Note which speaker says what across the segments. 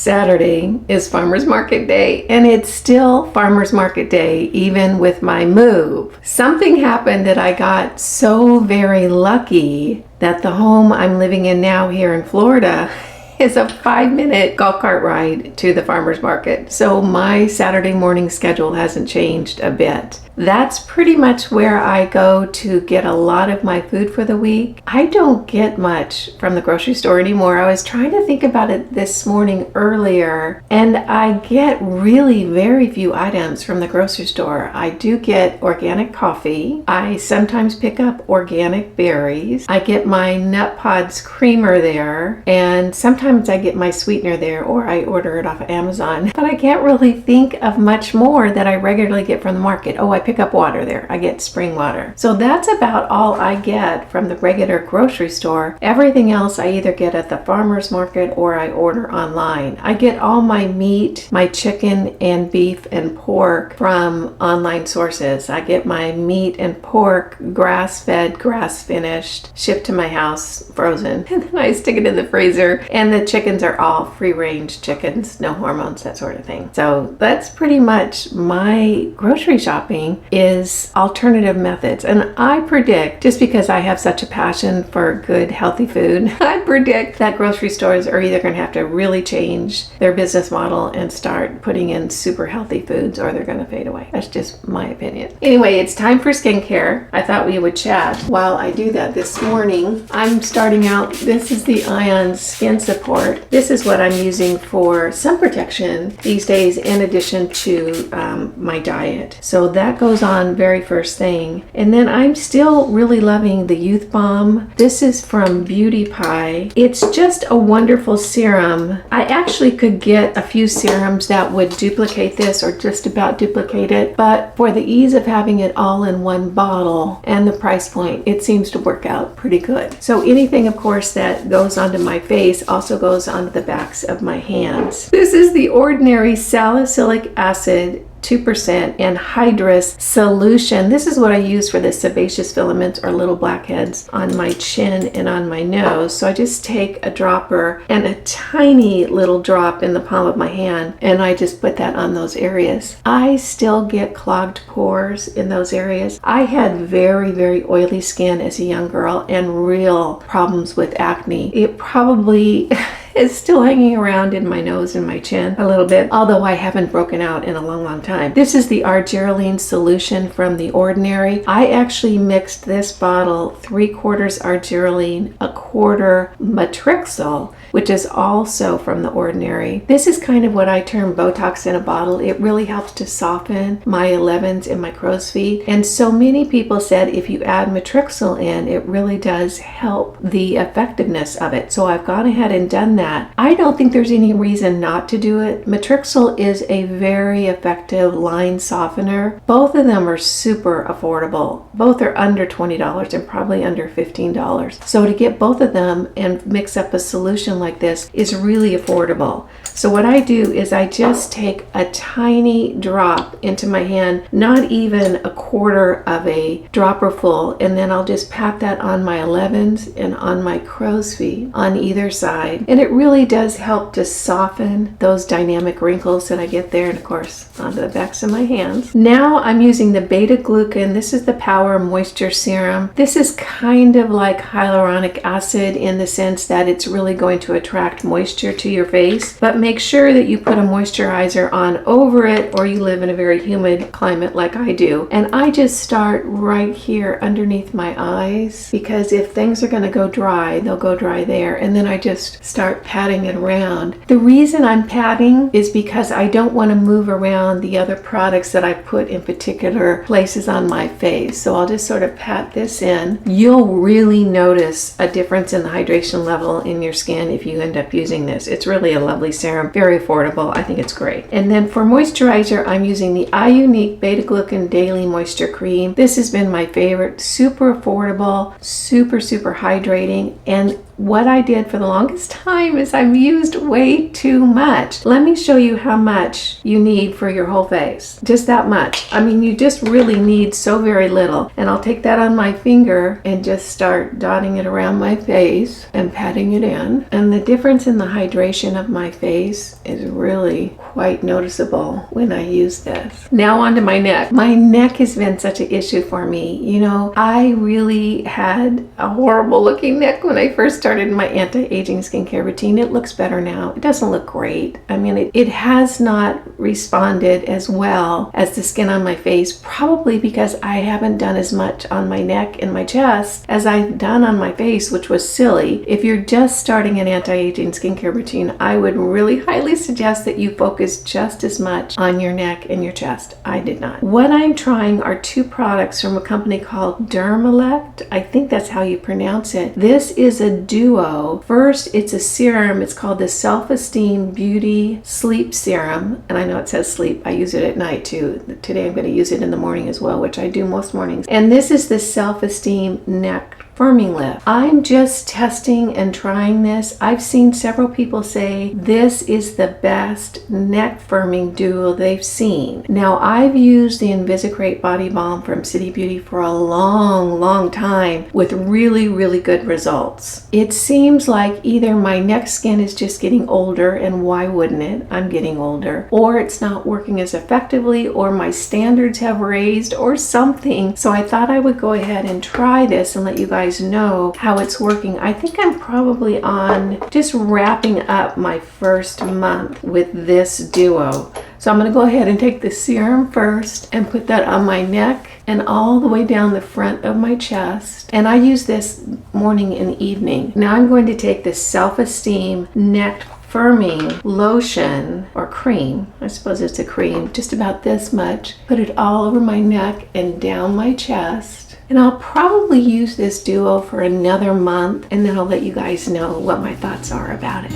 Speaker 1: Saturday is Farmers Market Day, and it's still Farmers Market Day even with my move. Something happened that I got so very lucky that the home I'm living in now here in Florida is a 5-minute golf cart ride to the farmers market. So my Saturday morning schedule hasn't changed a bit. That's pretty much where I go to get a lot of my food for the week. I don't get much from the grocery store anymore. I was trying to think about it this morning earlier, and I get really very few items from the grocery store. I do get organic coffee. I sometimes pick up organic berries. I get my Nut Pods creamer there, and sometimes I get my sweetener there, or I order it off of Amazon. But I can't really think of much more that I regularly get from the market. Oh, I pick up water there. I get spring water. So that's about all I get from the regular grocery store. Everything else I either get at the farmer's market or I order online. I get all my meat, my chicken and beef and pork from online sources. I get my meat and pork grass-fed, grass-finished, shipped to my house frozen. And then I stick it in the freezer, and the chickens are all free-range chickens, no hormones, that sort of thing. So that's pretty much my grocery shopping is alternative methods. And I predict, just because I have such a passion for good, healthy food, I predict that grocery stores are either going to have to really change their business model and start putting in super healthy foods, or they're going to fade away. That's just my opinion. Anyway, it's time for skincare. I thought we would chat while I do that this morning. I'm starting out, this is the Ion Skin Support. This is what I'm using for sun protection these days, in addition to my diet. So that goes on very first thing. And then I'm still really loving the Youth Balm. This is from Beauty Pie. It's just a wonderful serum. I actually could get a few serums that would duplicate this, or just about duplicate it, but for the ease of having it all in one bottle and the price point, it seems to work out pretty good. So anything, of course, that goes onto my face also goes onto the backs of my hands. This is the Ordinary Salicylic Acid 2% anhydrous solution. This is what I use for the sebaceous filaments, or little blackheads on my chin and on my nose. So I just take a dropper and a tiny little drop in the palm of my hand, and I just put that on those areas. I still get clogged pores in those areas. I had very, very oily skin as a young girl and real problems with acne. It probably is still hanging around in my nose and my chin a little bit, although I haven't broken out in a long, long time. This is the argireline solution from The Ordinary. I actually mixed this bottle 3/4 argireline, 1/4 Matrixyl, which is also from The Ordinary. This is kind of what I term Botox in a bottle. It really helps to soften my 11s and my crow's feet. And so many people said if you add Matrixyl in, it really does help the effectiveness of it. So I've gone ahead and done that. I don't think there's any reason not to do it. Matrixyl is a very effective line softener. Both of them are super affordable. Both are under $20 and probably under $15. So to get both of them and mix up a solution like this is really affordable. So what I do is I just take a tiny drop into my hand, not even 1/4 of a dropper full, and then I'll just pat that on my 11s and on my crow's feet on either side. And it really does help to soften those dynamic wrinkles that I get there, and of course onto the backs of my hands. Now I'm using the beta glucan. This is the Power Moisture Serum. This is kind of like hyaluronic acid in the sense that it's really going to attract moisture to your face, but make sure that you put a moisturizer on over it, or you live in a very humid climate like I do. And I just start right here underneath my eyes, because if things are going to go dry, they'll go dry there. And then I just start patting it around. The reason I'm patting is because I don't want to move around the other products that I put in particular places on my face. So I'll just sort of pat this in. You'll really notice a difference in the hydration level in your skin if you end up using this. It's really a lovely serum, very affordable. I think it's great. And then for moisturizer, I'm using the iUnique Beta Glucan Daily Moisture Cream. This has been my favorite. Super affordable, super hydrating, and what I did for the longest time is I've used way too much. Let me show you how much you need for your whole face. Just that much. I mean, you just really need so very little. And I'll take that on my finger and just start dotting it around my face and patting it in. And the difference in the hydration of my face is really quite noticeable when I use this. Now onto my neck. My neck has been such an issue for me. You know, I really had a horrible looking neck when I first started my anti-aging skincare routine. It looks better now. It doesn't look great. I mean, it has not responded as well as the skin on my face, probably because I haven't done as much on my neck and my chest as I've done on my face, which was silly. If you're just starting an anti-aging skincare routine, I would really highly suggest that you focus just as much on your neck and your chest. I did not. What I'm trying are two products from a company called Nebulyft. I think that's how you pronounce it. This is a duo. First, it's a serum. It's called the Self-Esteem Beauty Sleep Serum. And I know it says sleep. I use it at night too. Today I'm going to use it in the morning as well, which I do most mornings. And this is the Self-Esteem Neck Firming Lift. I'm just testing and trying this. I've seen several people say this is the best neck firming duo they've seen. Now, I've used the Invisicrepe body balm from City Beauty for a long time with really, really good results. It seems like either my neck skin is just getting older, and why wouldn't it? I'm getting older. Or it's not working as effectively, or my standards have raised, or something. So I thought I would go ahead and try this and let you guys know how it's working. I think I'm probably on just wrapping up my first month with this duo. So I'm going to go ahead and take the serum first and put that on my neck and all the way down the front of my chest. And I use this morning and evening. Now I'm going to take the Self-Esteem Neck Firming Lotion or cream. I suppose it's a cream, just about this much. Put it all over my neck and down my chest. And I'll probably use this duo for another month, and then I'll let you guys know what my thoughts are about it.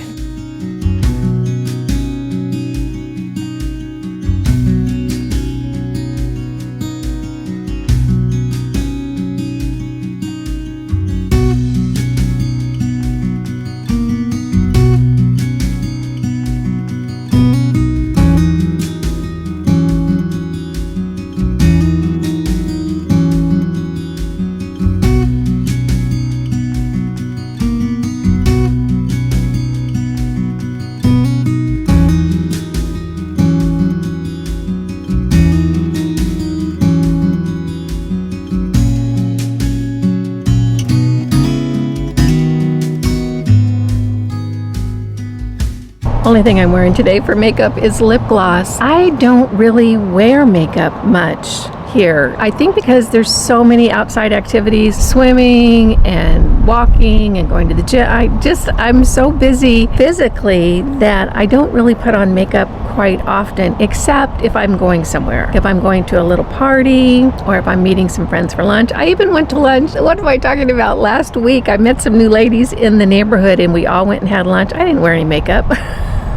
Speaker 1: Only thing I'm wearing today for makeup is lip gloss. I don't really wear makeup much here. I think because there's so many outside activities, swimming and walking and going to the gym. I'm so busy physically that I don't really put on makeup quite often, except if I'm going somewhere. If I'm going to a little party or if I'm meeting some friends for lunch. I even went to lunch. What am I talking about? Last week I met some new ladies in the neighborhood and we all went and had lunch. I didn't wear any makeup.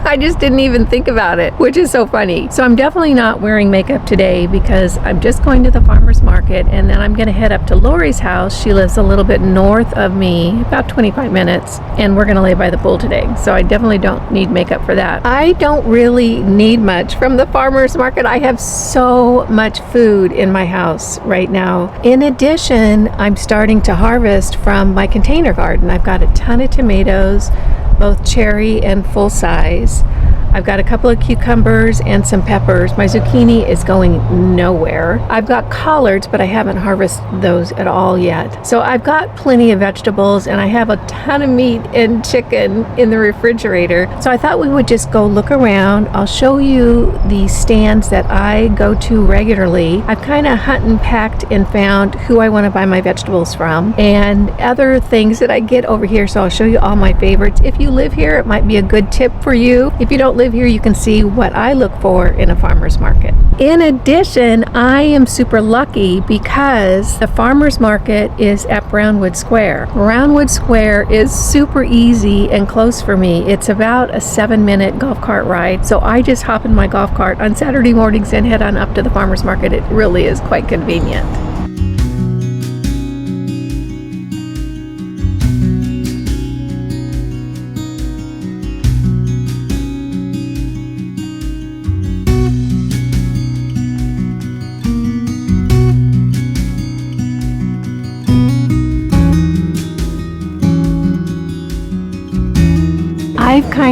Speaker 1: I just didn't even think about it, which is so funny. So I'm definitely not wearing makeup today because I'm just going to the farmer's market, and then I'm going to head up to Lori's house. She lives a little bit north of me, about 25 minutes, and we're going to lay by the pool today. So I definitely don't need makeup for that. I don't really need much from the farmer's market. I have so much food in my house right now. In addition, I'm starting to harvest from my container garden. I've got a ton of tomatoes, both cherry and full size. I've got a couple of cucumbers and some peppers. My zucchini is going nowhere. I've got collards, but I haven't harvested those at all yet. So I've got plenty of vegetables, and I have a ton of meat and chicken in the refrigerator. So I thought we would just go look around. I'll show you the stands that I go to regularly. I've kind of hunt and pecked and found who I want to buy my vegetables from and other things that I get over here. So I'll show you all my favorites. If you live here, it might be a good tip for you. If you don't live here, you can see what I look for in a farmer's market. In addition, I am super lucky because the farmer's market is at Brownwood Square. Brownwood Square is super easy and close for me. It's about a 7-minute golf cart ride. So I just hop in my golf cart on Saturday mornings and head on up to the farmer's market. It really is quite convenient.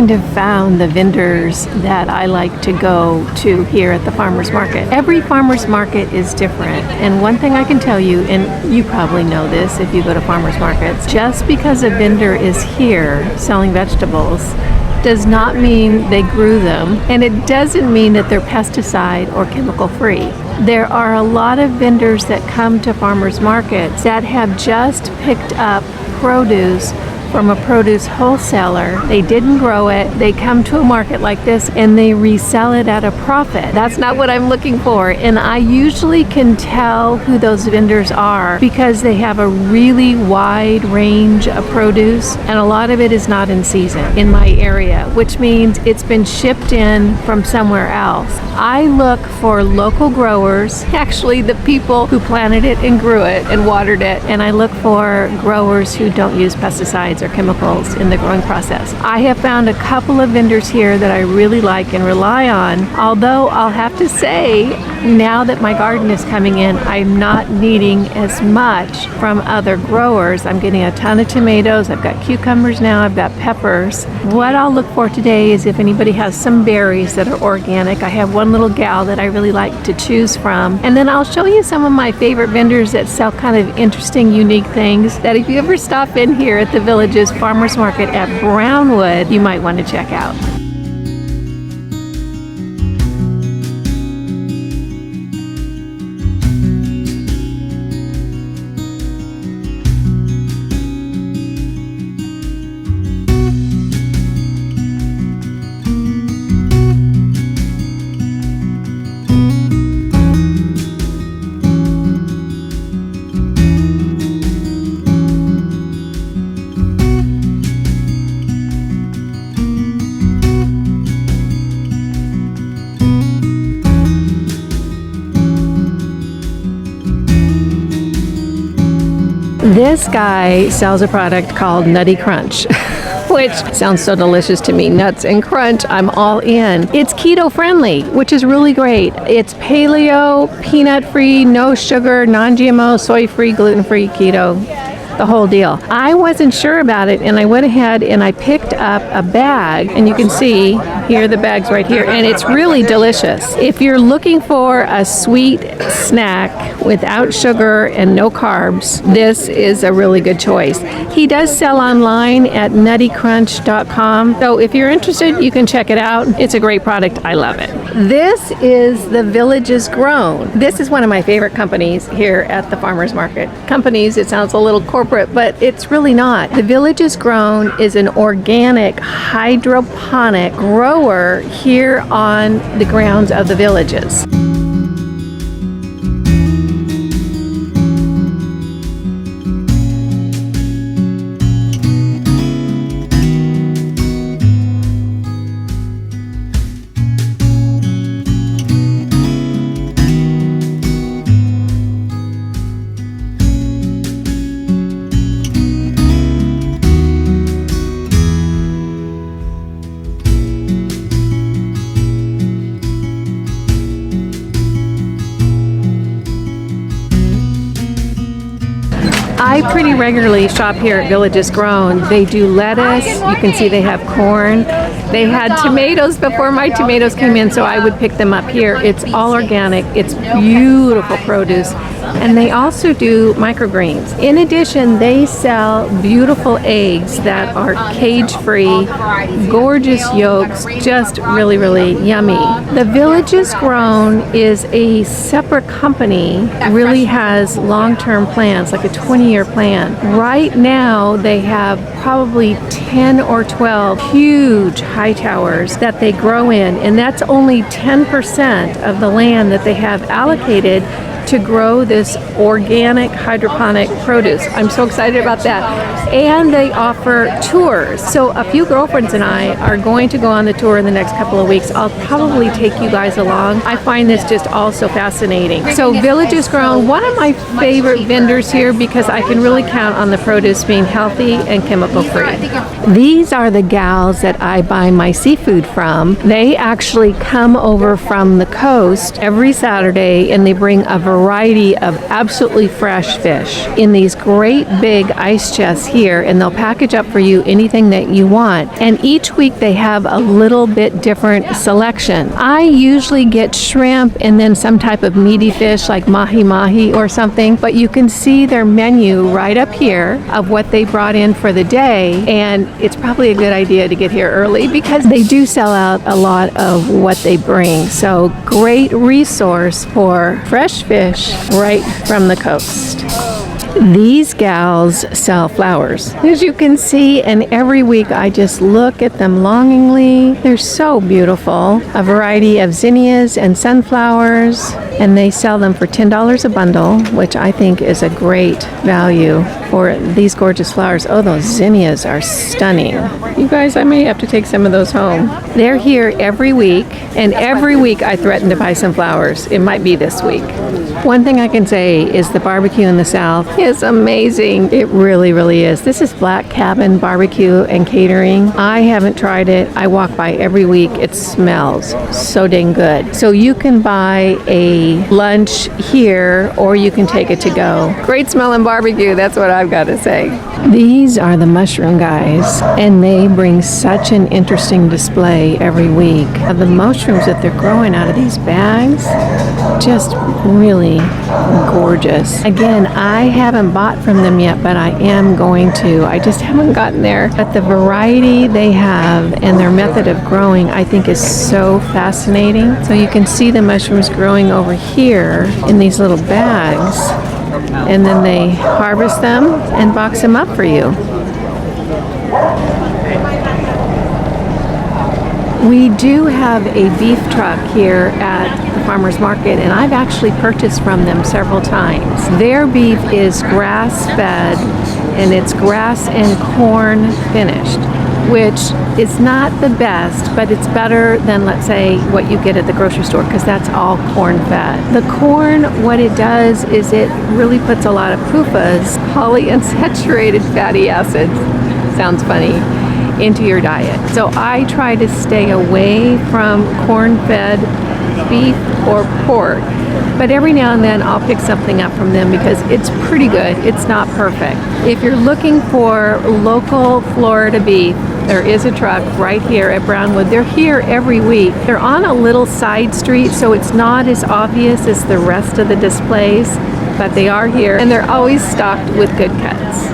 Speaker 1: kind of found the vendors that I like to go to here at the farmers market. Every farmers market is different, and one thing I can tell you, and you probably know this if you go to farmers markets, just because a vendor is here selling vegetables does not mean they grew them, and it doesn't mean that they're pesticide or chemical free. There are a lot of vendors that come to farmers markets that have just picked up produce from a produce wholesaler. They didn't grow it. They come to a market like this and they resell it at a profit. That's not what I'm looking for. And I usually can tell who those vendors are because they have a really wide range of produce, and a lot of it is not in season in my area, which means it's been shipped in from somewhere else. I look for local growers, actually the people who planted it and grew it and watered it, and I look for growers who don't use pesticides or chemicals in the growing process. I have found a couple of vendors here that I really like and rely on, although I'll have to say, now that my garden is coming in, I'm not needing as much from other growers. I'm getting a ton of tomatoes, I've got cucumbers now, I've got peppers. What I'll look for today is if anybody has some berries that are organic. I have one little gal that I really like to choose from. And then I'll show you some of my favorite vendors that sell kind of interesting, unique things that if you ever stop in here at the Villages Farmers Market at Brownwood, you might want to check out. This guy sells a product called Nutty Crunch, which sounds so delicious to me. Nuts and crunch, I'm all in. It's keto friendly, which is really great. It's paleo, peanut free, no sugar, non-GMO, soy free, gluten free, keto, the whole deal. I wasn't sure about it, and I went ahead and I picked up a bag, and you can see here the bag's right here, and it's really delicious. If you're looking for a sweet snack without sugar and no carbs, this is a really good choice. He does sell online at nuttycrunch.com, so if you're interested, you can check it out. It's a great product. I love it. This is the Villages Grown. This is one of my favorite companies here at the farmers market. Companies, it sounds a little corporate, but it's really not. The Villages Grown is an organic hydroponic grower here on the grounds of the Villages. I pretty regularly shop here at Villages Grown. They do lettuce, you can see they have corn. They had tomatoes before my tomatoes came in, so I would pick them up here. It's all organic, it's beautiful produce. And they also do microgreens. In addition, they sell beautiful eggs that are cage-free, gorgeous yolks, just really, really yummy. The Villages Grown is a separate company, really has long-term plans, like a 20-year plan. Right now, they have probably 10 or 12 huge high towers that they grow in, and that's only 10% of the land that they have allocated to grow this organic hydroponic produce. I'm so excited about that. And they offer tours. So a few girlfriends and I are going to go on the tour in the next couple of weeks. I'll probably take you guys along. I find this just all so fascinating. So Villages Grown, one of my favorite vendors here because I can really count on the produce being healthy and chemical free. These are the gals that I buy my seafood from. They actually come over from the coast every Saturday and they bring a variety variety of absolutely fresh fish in these great big ice chests here, and they'll package up for you anything that you want. And each week they have a little bit different selection. I usually get shrimp and then some type of meaty fish like mahi-mahi or something, but you can see their menu right up here of what they brought in for the day, and it's probably a good idea to get here early because they do sell out a lot of what they bring. So great resource for fresh fish right from the coast. These gals sell flowers, as you can see, and every week I just look at them longingly. They're so beautiful. A variety of zinnias and sunflowers, and they sell them for $10 a bundle, which I think is a great value for these gorgeous flowers. Oh, those zinnias are stunning. You guys, I may have to take some of those home. They're here every week, and every week I threaten to buy some flowers. It might be this week. One thing I can say is the barbecue in the South is amazing. It really, really is. This is Black Cabin Barbecue and Catering. I haven't tried it. I walk by every week. It smells so dang good. So you can buy a lunch here or you can take it to go. Great smelling barbecue, that's what I've got to say. These are the mushroom guys, and they bring such an interesting display every week of the mushrooms that they're growing out of these bags. Just really gorgeous. Again, I haven't bought from them yet, but I am going to. I just haven't gotten there. But the variety they have and their method of growing, I think, is so fascinating. So you can see the mushrooms growing over here in these little bags, and then they harvest them and box them up for you. We do have a beef truck here at the farmer's market, and I've actually purchased from them several times. Their beef is grass-fed, and it's grass and corn finished, which is not the best, but it's better than, let's say, what you get at the grocery store, because that's all corn-fed. The corn, what it does is it really puts a lot of PUFAs, polyunsaturated fatty acids, sounds funny, into your diet. So I try to stay away from corn-fed beef or pork, but every now and then I'll pick something up from them because it's pretty good. It's not perfect. If you're looking for local Florida beef, there is a truck right here at Brownwood. They're here every week. They're on a little side street, so it's not as obvious as the rest of the displays, but they are here, and they're always stocked with good cuts.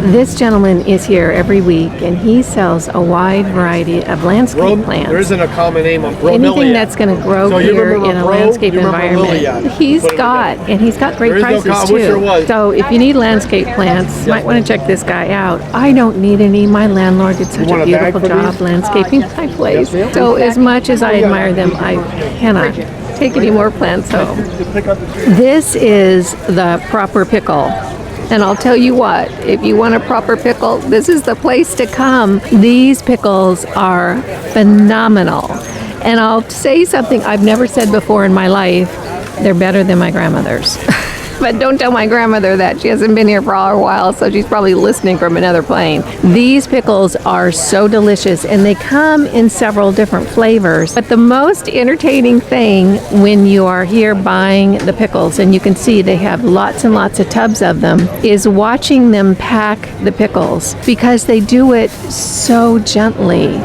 Speaker 1: This gentleman is here every week, and he sells a wide variety of landscape plants.
Speaker 2: There isn't a common name of bromeliad.
Speaker 1: Anything that's going to grow here in a landscape environment. He's got great prices too. So if you need landscape plants, you might want to check this guy out. I don't need any. My landlord did such a beautiful job landscaping my place. So as much as I admire them, I cannot take any more plants home. This is the proper pickle. And I'll tell you what, if you want a proper pickle, this is the place to come. These pickles are phenomenal. And I'll say something I've never said before in my life. They're better than my grandmother's. But don't tell my grandmother that. She hasn't been here for a while, so she's probably listening from another plane. These pickles are so delicious, and they come in several different flavors. But the most entertaining thing when you are here buying the pickles, and you can see they have lots and lots of tubs of them, is watching them pack the pickles, because they do it so gently.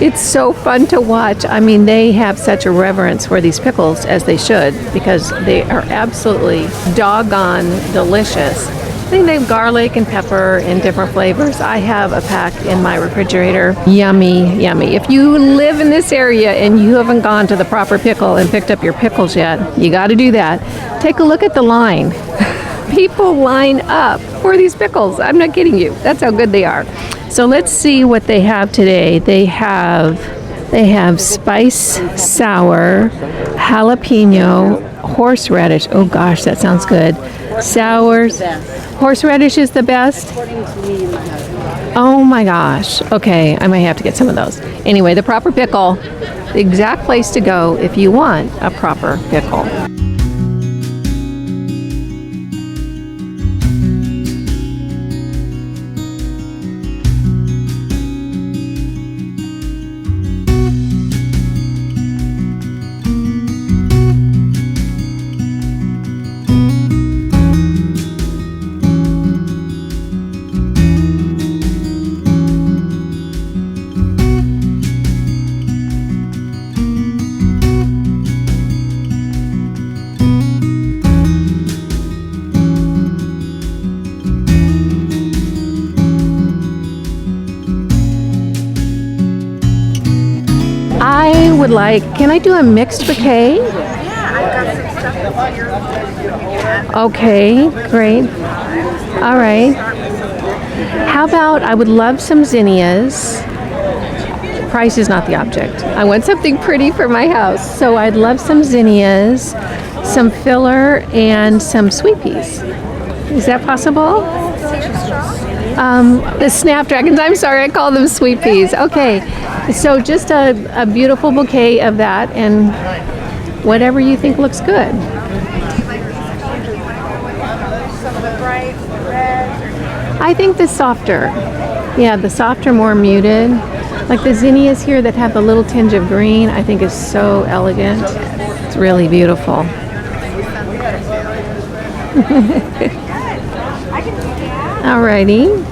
Speaker 1: It's so fun to watch. I mean, they have such a reverence for these pickles, as they should, because they are absolutely doggone delicious. I think they have garlic and pepper in different flavors. I have a pack in my refrigerator. Yummy, yummy. If you live in this area and you haven't gone to the proper pickle and picked up your pickles yet, you got to do that. Take a look at the line. People line up for these pickles. I'm not kidding you. That's how good they are. So let's see what they have today. They have spice sour, jalapeno, horseradish. Oh gosh, that sounds good. Sours. Horseradish is the best?
Speaker 2: According to me and my husband.
Speaker 1: Oh my gosh. Okay, I might have to get some of those. Anyway, the proper pickle, the exact place to go if you want a proper pickle. I would like, can I do a mixed bouquet?
Speaker 2: Yeah, I've got some stuff here.
Speaker 1: Okay, great. All right. How about, I would love some zinnias. Price is not the object. I want something pretty for my house. So I'd love some zinnias, some filler, and some sweet peas. Is that possible? The snapdragons, I'm sorry, I call them sweet peas. Okay, so just a beautiful bouquet of that and whatever you think looks good. I think the softer. Yeah, the softer, more muted. Like the zinnias here that have the little tinge of green, I think is so elegant. It's really beautiful. Alrighty.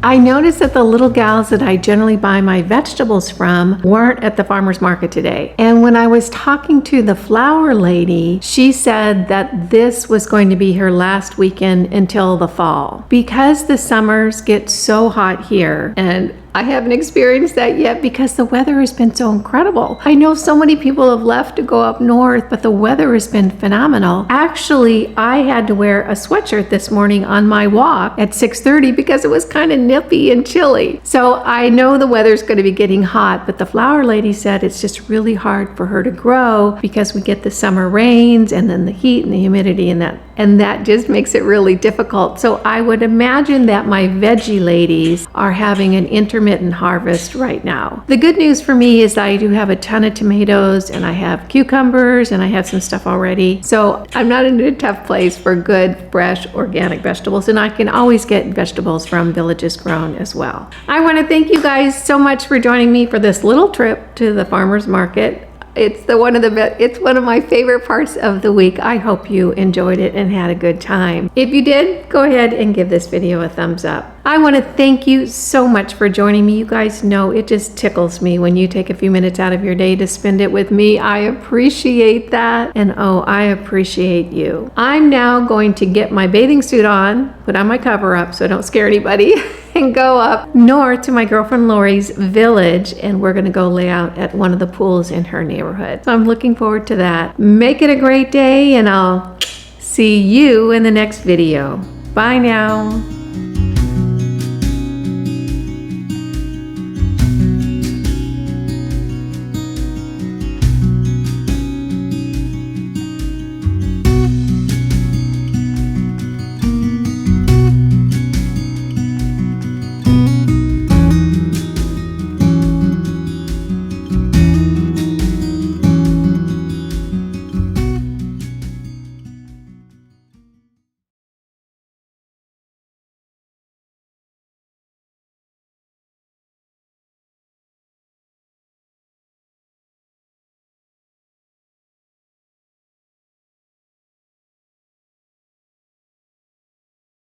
Speaker 1: I noticed that the little gals that I generally buy my vegetables from weren't at the farmer's market today. And when I was talking to the flower lady, she said that this was going to be her last weekend until the fall. Because the summers get so hot here, and I haven't experienced that yet because the weather has been so incredible. I know so many people have left to go up north, but the weather has been phenomenal. Actually, I had to wear a sweatshirt this morning on my walk at 6:30 because it was kind of nippy and chilly. So I know the weather's going to be getting hot, but the flower lady said it's just really hard for her to grow because we get the summer rains and then the heat and the humidity and that just makes it really difficult. So I would imagine that my veggie ladies are having an intermittent harvest right now. The good news for me is that I do have a ton of tomatoes and I have cucumbers and I have some stuff already. So I'm not in a tough place for good, fresh, organic vegetables, and I can always get vegetables from Villages Grown as well. I want to thank you guys so much for joining me for this little trip to the farmer's market. It's one of my favorite parts of the week. I hope you enjoyed it and had a good time. If you did, go ahead and give this video a thumbs up. I want to thank you so much for joining me. You guys know it just tickles me when you take a few minutes out of your day to spend it with me. I appreciate that, and oh, I appreciate you. I'm now going to get my bathing suit on, put on my cover up so I don't scare anybody, and go up north to my girlfriend Lori's village, and we're gonna go lay out at one of the pools in her neighborhood. So I'm looking forward to that. Make it a great day, and I'll see you in the next video. Bye now.